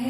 Un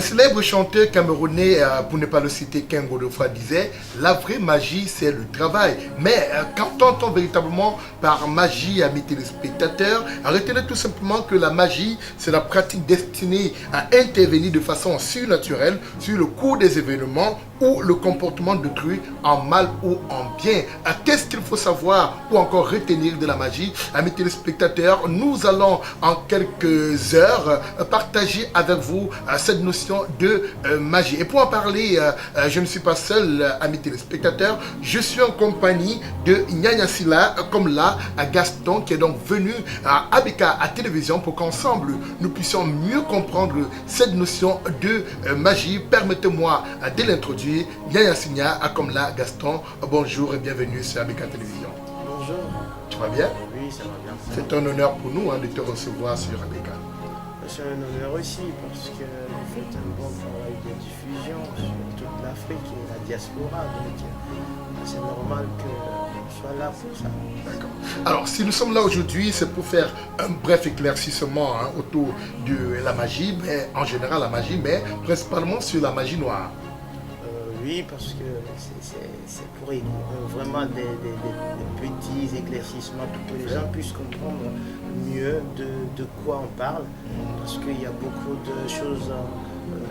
célèbre chanteur camerounais, pour ne pas le citer, Ken Godefroid, disait « La vraie magie, c'est le travail ». Mais quand on entend véritablement par magie, amis téléspectateurs, retenez tout simplement que la magie, c'est la pratique destinée à intervenir de façon surnaturelle sur le cours des événements ou le comportement d'autrui en mal ou en bien. Qu'est-ce qu'il faut savoir ou encore retenir de la magie? Amis téléspectateurs, nous allons en quelques heures partager avec vous cette notion de magie. Et pour en parler, je ne suis pas seul, amis téléspectateurs, je suis en compagnie de Nyanya Silla, comme là, à Gaston, qui est donc venu à Abeka à télévision pour qu'ensemble nous puissions mieux comprendre cette notion de magie. Permettez-moi de l'introduire. Nyanya Silla, comme là, Gaston, bonjour et bienvenue sur Abeka Télévision. Bonjour. Tu vas bien? Oui, ça va bien. C'est un honneur pour nous de te recevoir sur Abeka. C'est un honneur aussi parce que vous faites un bon travail de diffusion sur toute l'Afrique et la diaspora. Donc c'est normal qu'on soit là pour ça. D'accord. Alors, si nous sommes là aujourd'hui, c'est pour faire un bref éclaircissement autour de la magie, mais en général la magie, mais principalement sur la magie noire. Oui, parce que c'est pour vraiment des petits éclaircissements pour que les gens puissent comprendre mieux de quoi on parle. Parce qu'il y a beaucoup de choses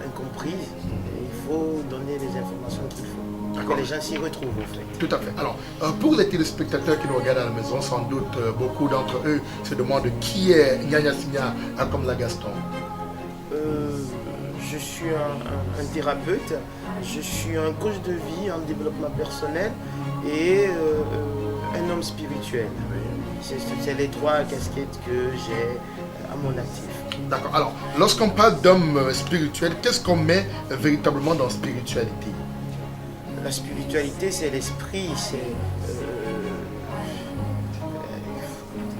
incomprises et il faut donner les informations qu'il faut. Pour que les gens s'y retrouvent en fait. Tout à fait. Alors, pour les téléspectateurs qui nous regardent à la maison, sans doute beaucoup d'entre eux se demandent qui est Nyanya Silla comme la Gaston. Je suis un thérapeute, je suis un coach de vie en développement personnel et un homme spirituel. C'est les trois casquettes que j'ai à mon actif. D'accord. Alors, lorsqu'on parle d'homme spirituel, qu'est-ce qu'on met véritablement dans spiritualité? La spiritualité, c'est l'esprit,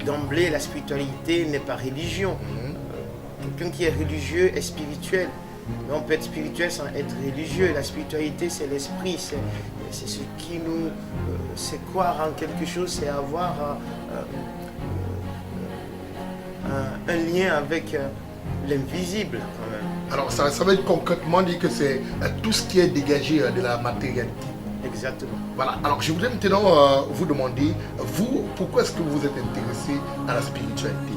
d'emblée, la spiritualité n'est pas religion. Quelqu'un qui est religieux est spirituel. Mais on peut être spirituel sans être religieux. La spiritualité, c'est l'esprit, c'est ce qui nous... c'est croire en quelque chose, c'est avoir un lien avec l'invisible quand même. Alors, ça veut dire concrètement dire que c'est tout ce qui est dégagé de la matérialité. Exactement. Voilà. Alors, je voudrais maintenant vous demander, vous, pourquoi est-ce que vous êtes intéressé à la spiritualité?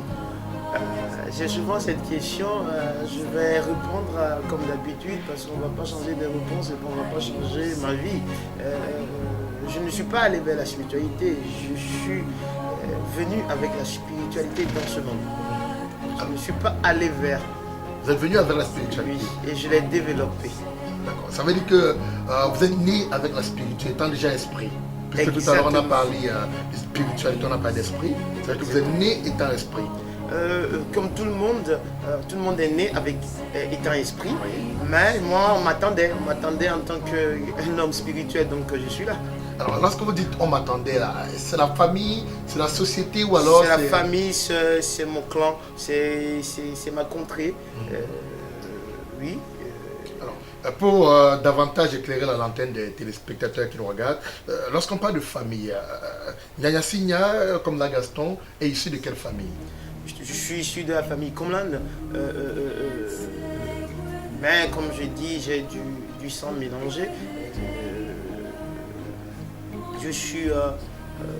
J'ai souvent cette question, je vais répondre comme d'habitude parce qu'on ne va pas changer de réponse et qu'on ne va pas changer ma vie. Je ne suis pas allé vers la spiritualité, je suis venu avec la spiritualité dans ce monde. Je ne suis pas allé vers. Vous êtes venu avec la spiritualité? Oui, et je l'ai développée. D'accord. Ça veut dire que vous êtes né avec la spiritualité, étant déjà esprit. Puisque tout à l'heure on a parlé de spiritualité, on n'a pas d'esprit. Ça veut dire que vous êtes né étant esprit. Comme tout le monde est né avec étant esprit, mais moi on m'attendait en tant qu'un homme spirituel, donc je suis là. Alors lorsque vous dites on m'attendait là, c'est la famille, c'est la société ou alors c'est la famille, c'est mon clan, c'est ma contrée, oui. Alors, pour davantage éclairer la lanterne des téléspectateurs qui nous regardent, lorsqu'on parle de famille, Nyanya Silla, comme la Gaston, est issu de quelle famille? Je suis issu de la famille Komlan, mais comme je dis, j'ai du sang mélangé.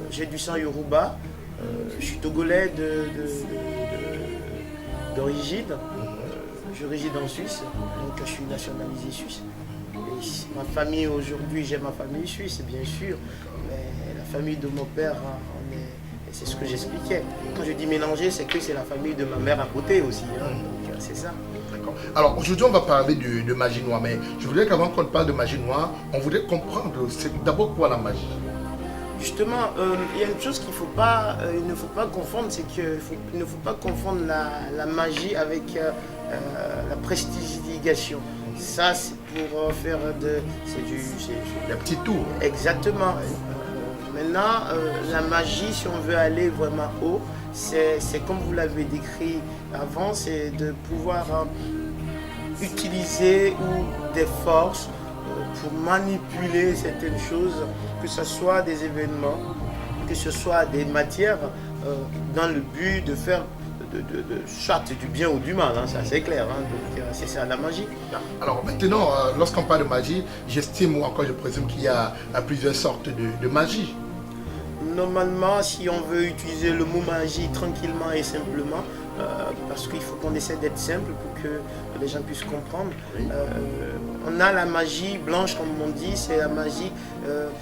J'ai du sang Yoruba, je suis togolais d'origine, je réside en Suisse, donc je suis nationalisé suisse. Et ma famille aujourd'hui, j'ai ma famille suisse bien sûr, mais la famille de mon père, c'est ce que j'expliquais. Quand je dis mélanger, c'est que c'est la famille de ma mère à côté aussi, donc c'est ça. D'accord. Alors aujourd'hui on va parler de magie noire, mais je voudrais qu'avant qu'on parle de magie noire, on voudrait comprendre c'est d'abord quoi la magie. Justement, il y a une chose qu'il ne faut pas confondre, c'est qu'il ne faut pas confondre la magie avec la prestidigitation. Ça, c'est pour faire Les petits tours. Exactement. Maintenant, la magie, si on veut aller vraiment haut, c'est comme vous l'avez décrit avant, c'est de pouvoir utiliser des forces pour manipuler certaines choses, que ce soit des événements, que ce soit des matières, dans le but de faire soit du bien ou du mal, hein, ça c'est clair, hein, c'est ça la magie. Alors maintenant, lorsqu'on parle de magie, j'estime ou encore je présume qu'il y a plusieurs sortes de magie. Normalement, si on veut utiliser le mot magie tranquillement et simplement, parce qu'il faut qu'on essaie d'être simple pour que les gens puissent comprendre. On a la magie blanche, comme on dit, c'est la magie,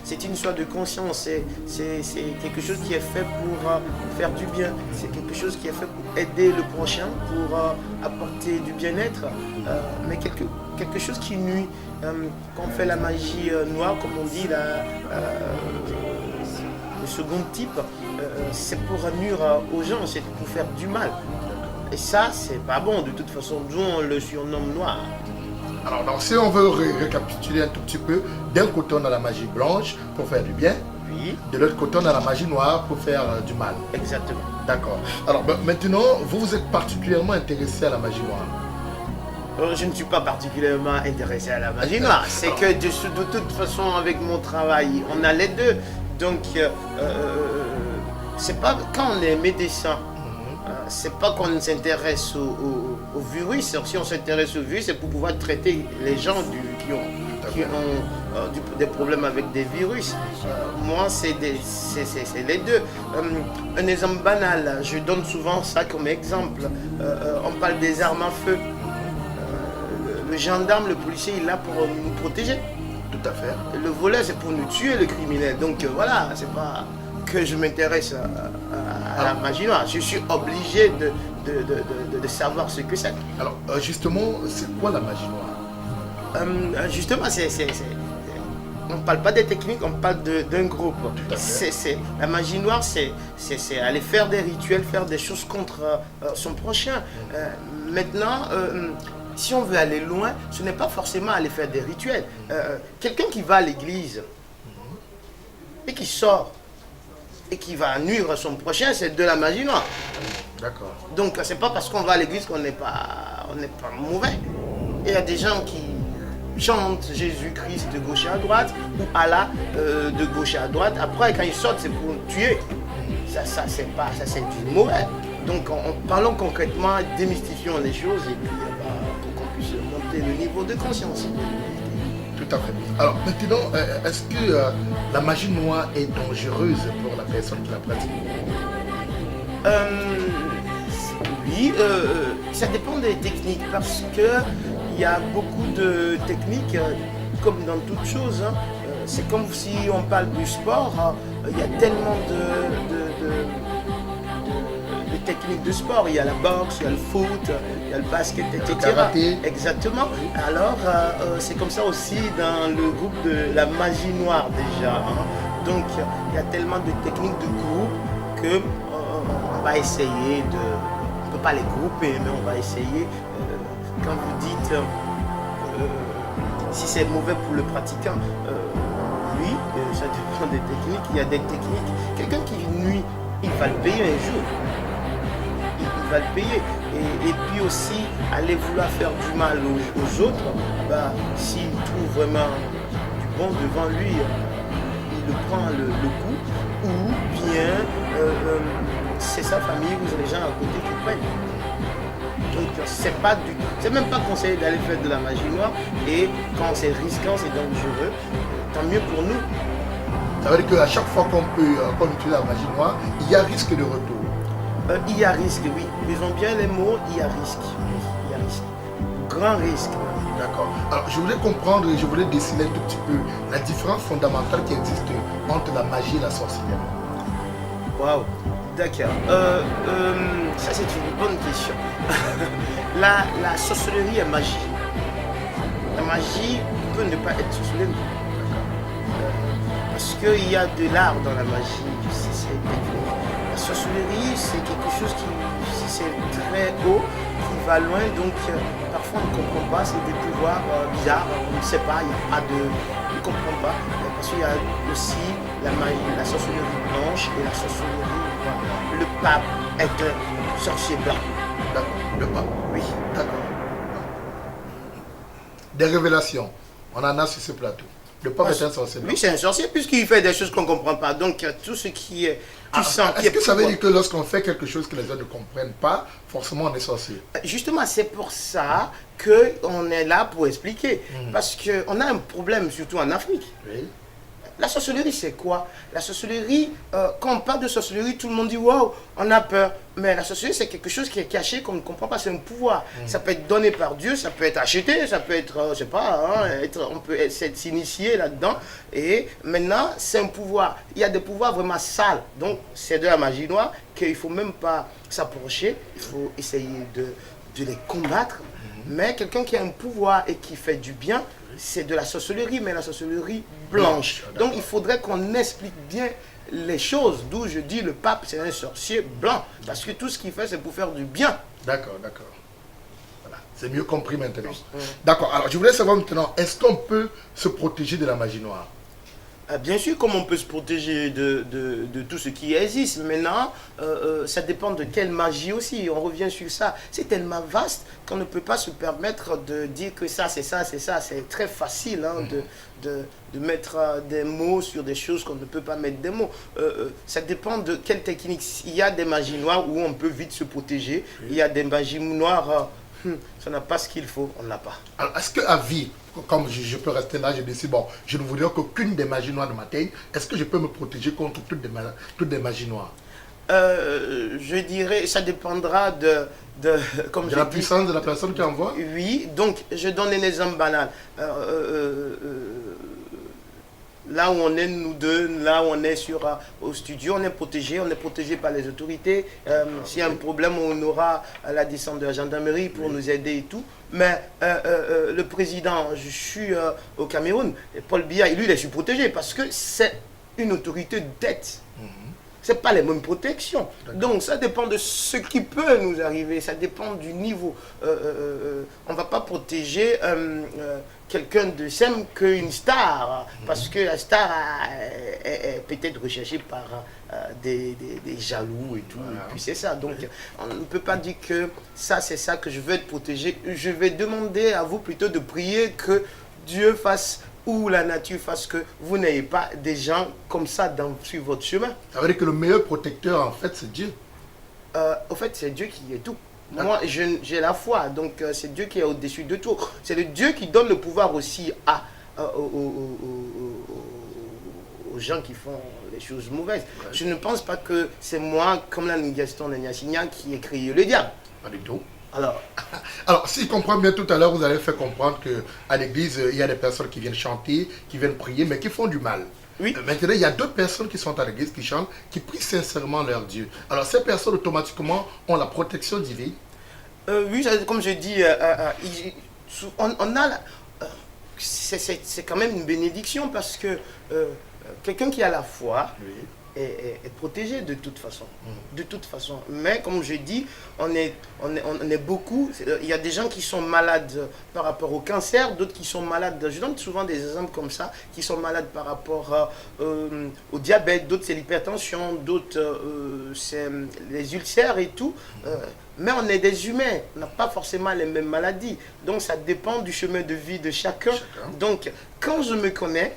c'est une sorte de conscience, c'est quelque chose qui est fait pour faire du bien, c'est quelque chose qui est fait pour aider le prochain, pour apporter du bien-être, mais quelque chose qui nuit. Quand on fait la magie noire, comme on dit, le second type, c'est pour nuire aux gens, c'est pour faire du mal. Et ça, c'est pas bon, de toute façon, d'où on le surnomme noir. Alors, donc, si on veut récapituler un tout petit peu, d'un côté on a la magie blanche pour faire du bien, Oui, de l'autre côté on a la magie noire pour faire du mal. exactement. D'accord. Alors maintenant, vous êtes particulièrement intéressé à la magie noire. Je ne suis pas particulièrement intéressé à la magie noire. C'est que de toute façon, avec mon travail, on a les deux. Donc, c'est pas quand on est médecin, c'est pas qu'on s'intéresse au virus. Si on s'intéresse au virus, c'est pour pouvoir traiter les gens qui ont des problèmes avec des virus. Moi, c'est les deux. Un exemple banal, je donne souvent ça comme exemple. On parle des armes à feu. Le gendarme, le policier, il est là pour nous protéger. Tout à fait. Le volet, c'est pour nous tuer, le criminel. Donc voilà, c'est pas que je m'intéresse à la magie noire. Je suis obligé de savoir ce que c'est. Alors justement, c'est quoi la magie noire? Justement, on ne parle pas des techniques, on parle d'un groupe. Tout à fait. La magie noire, c'est aller faire des rituels, faire des choses contre son prochain. Maintenant, si on veut aller loin, ce n'est pas forcément aller faire des rituels. Quelqu'un qui va à l'église et qui sort et qui va nuire à son prochain, c'est de la magie noire. D'accord. Donc, c'est pas parce qu'on va à l'église qu'on n'est pas mauvais. Il y a des gens qui chantent Jésus-Christ de gauche à droite ou Allah de gauche à droite. Après, quand ils sortent, c'est pour tuer. Ça c'est du mauvais. Donc, parlons concrètement, démystifions les choses et puis pour qu'on puisse monter le niveau de conscience. Tout à fait. Alors maintenant, est-ce que la magie noire est dangereuse pour la personne qui la pratique? Oui, ça dépend des techniques parce qu'il y a beaucoup de techniques, comme dans toute chose. Hein. C'est comme si on parle du sport, il y a tellement de techniques de sport. Il y a la boxe, il y a le foot, il y a le basket, etc. Karaté. Exactement. Alors, c'est comme ça aussi dans le groupe de la magie noire déjà. Hein. Donc, il y a tellement de techniques de groupe que on va essayer de... On ne peut pas les grouper, mais on va essayer. Quand vous dites si c'est mauvais pour le pratiquant, oui, ça dépend des techniques. Il y a des techniques. Quelqu'un qui nuit, il va le payer un jour. Il va le payer. Et puis aussi, aller vouloir faire du mal aux autres, s'il trouve vraiment du bon devant lui, il le prend le coup, ou bien c'est sa famille ou les gens à côté qui prennent. Donc c'est même pas conseillé d'aller faire de la magie noire, et quand c'est risquant, c'est dangereux, tant mieux pour nous. Ça veut dire qu'à chaque fois qu'on utilise la magie noire, il y a risque de retour. Il y a risque, oui. Disons bien les mots, il y a risque. Il y a risque. Grand risque. D'accord. Alors, je voulais comprendre et je voulais dessiner un tout petit peu la différence fondamentale qui existe entre la magie et la sorcellerie. Waouh, d'accord. Ça, c'est une bonne question. La sorcellerie est magie. La magie peut ne pas être sorcellerie. Parce qu'il y a de l'art dans la magie. La sorcellerie, c'est quelque chose c'est très haut, qui va loin, donc parfois on ne comprend pas, c'est des pouvoirs bizarres, on ne sait pas, il n'y a pas de... On ne comprend pas, parce qu'il y a aussi la sorcellerie blanche et la sorcellerie noire. Le pape est un sorcier blanc. D'accord. Le pape. Oui. D'accord. Des révélations. On en a sur ce plateau. Le pape est un sorcier blanc. Oui, c'est un sorcier puisqu'il fait des choses qu'on ne comprend pas. Donc, tout ce qui est... Est-ce que ça veut dire que lorsqu'on fait quelque chose que les autres ne comprennent pas, forcément on est sorcier? Justement, c'est pour ça qu'on est là pour expliquer. Parce qu'on a un problème, surtout en Afrique. Oui. La sorcellerie, c'est quoi? La sorcellerie, quand on parle de sorcellerie, tout le monde dit waouh, on a peur. Mais la sorcellerie, c'est quelque chose qui est caché, qu'on ne comprend pas, c'est un pouvoir. Ça peut être donné par Dieu, ça peut être acheté, ça peut être, je sais pas, on peut s'initier là-dedans. Et maintenant, c'est un pouvoir. Il y a des pouvoirs vraiment sales. Donc, c'est de la magie noire qu'il ne faut même pas s'approcher. Il faut essayer de les combattre. Mais quelqu'un qui a un pouvoir et qui fait du bien, c'est de la sorcellerie, mais la sorcellerie blanche. Donc il faudrait qu'on explique bien les choses, d'où je dis le pape c'est un sorcier blanc, parce que tout ce qu'il fait c'est pour faire du bien. D'accord, d'accord. Voilà. C'est mieux compris maintenant. D'accord, alors je voulais savoir maintenant, est-ce qu'on peut se protéger de la magie noire? Bien sûr, comme on peut se protéger de tout ce qui existe. Maintenant, ça dépend de quelle magie aussi. On revient sur ça. C'est tellement vaste qu'on ne peut pas se permettre de dire que ça, c'est ça, c'est ça. C'est très facile hein, de mettre des mots sur des choses qu'on ne peut pas mettre des mots. Ça dépend de quelle technique. Il y a des magies noires où on peut vite se protéger. Il y a des magies noires, ça n'a pas ce qu'il faut, on n'a pas. Alors, est-ce qu'à vie, comme je peux rester là, je décide, bon, je ne voudrais qu'aucune des magies noires ne m'atteigne, est-ce que je peux me protéger contre toutes des magies noires? Je dirais, ça dépendra comme de la puissance de la personne qui envoie? Oui, donc je donne un exemple banal. Là où on est, nous deux, là où on est au studio, on est protégé par les autorités. S'il y a un problème, on aura la descente de la gendarmerie pour nous aider et tout. Mais le président, je suis au Cameroun, Paul Biya, lui, il est protégé parce que c'est une autorité d'aide. Ce n'est pas les mêmes protections. Donc ça dépend de ce qui peut nous arriver, ça dépend du niveau. On ne va pas protéger quelqu'un de simple qu'une star, parce que la star est peut-être recherchée par des jaloux et tout, et puis c'est ça. Donc on ne peut pas dire que ça c'est ça que je veux être protégé. Je vais demander à vous plutôt de prier que Dieu fasse ou la nature fasse que vous n'ayez pas des gens comme ça sur votre chemin. Ça veut dire que le meilleur protecteur en fait c'est Dieu. Au fait c'est Dieu qui est tout. Moi, j'ai la foi, donc c'est Dieu qui est au-dessus de tout. C'est le Dieu qui donne le pouvoir aussi aux gens qui font les choses mauvaises. Ouais. Je ne pense pas que c'est moi, comme la Gaston de Nyassignan, qui ai créé le diable. Pas du tout. Alors, si je comprends bien tout à l'heure, vous avez fait comprendre qu'à l'église, il y a des personnes qui viennent chanter, qui viennent prier, mais qui font du mal. Oui. Maintenant, il y a deux personnes qui sont à l'église, qui chantent, qui prient sincèrement leur Dieu. Alors, ces personnes, automatiquement, ont la protection divine. Oui, comme je dis, on a c'est quand même une bénédiction parce que quelqu'un qui a la foi est protégé de toute façon. De toute façon. Mais comme je dis, on est beaucoup. Il y a des gens qui sont malades par rapport au cancer, d'autres qui sont malades. Je donne souvent des exemples comme ça, qui sont malades par rapport au diabète, d'autres c'est l'hypertension, d'autres c'est les ulcères et tout. Mais on est des humains, on n'a pas forcément les mêmes maladies. Donc ça dépend du chemin de vie de chacun. Donc quand je me connais,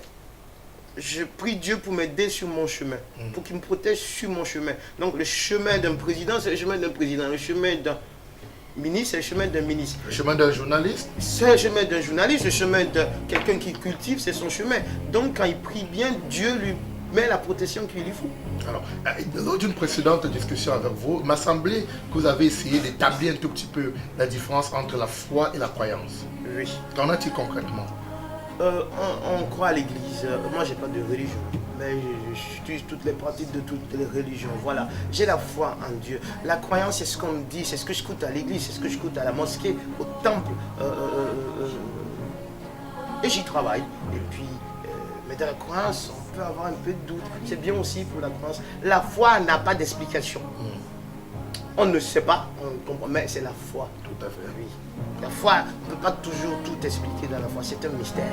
je prie Dieu pour m'aider sur mon chemin, pour qu'il me protège sur mon chemin. Donc le chemin d'un président, c'est le chemin d'un président. Le chemin d'un ministre, c'est le chemin d'un ministre. Le chemin d'un journaliste? C'est le chemin d'un journaliste. Le chemin de quelqu'un qui cultive, c'est son chemin. Donc quand il prie bien, Dieu lui met la protection qu'il lui faut. Alors, lors d'une précédente discussion avec vous, il m'a semblé que vous avez essayé d'établir un tout petit peu la différence entre la foi et la croyance. Oui. Qu'en a-t-il concrètement? On croit à l'église. Moi, j'ai pas de religion, mais j'utilise toutes les pratiques de toutes les religions. Voilà, j'ai la foi en Dieu. La croyance, c'est ce qu'on me dit, c'est ce que je écoute à l'église, c'est ce que je écoute à la mosquée, au temple. Et j'y travaille. Et puis, mais dans la croyance, on peut avoir un peu de doute. C'est bien aussi pour la croyance. La foi n'a pas d'explication. On ne sait pas, on comprend, mais c'est la foi. Tout à fait. Oui. La foi, on ne peut pas toujours tout expliquer dans la foi, c'est un mystère.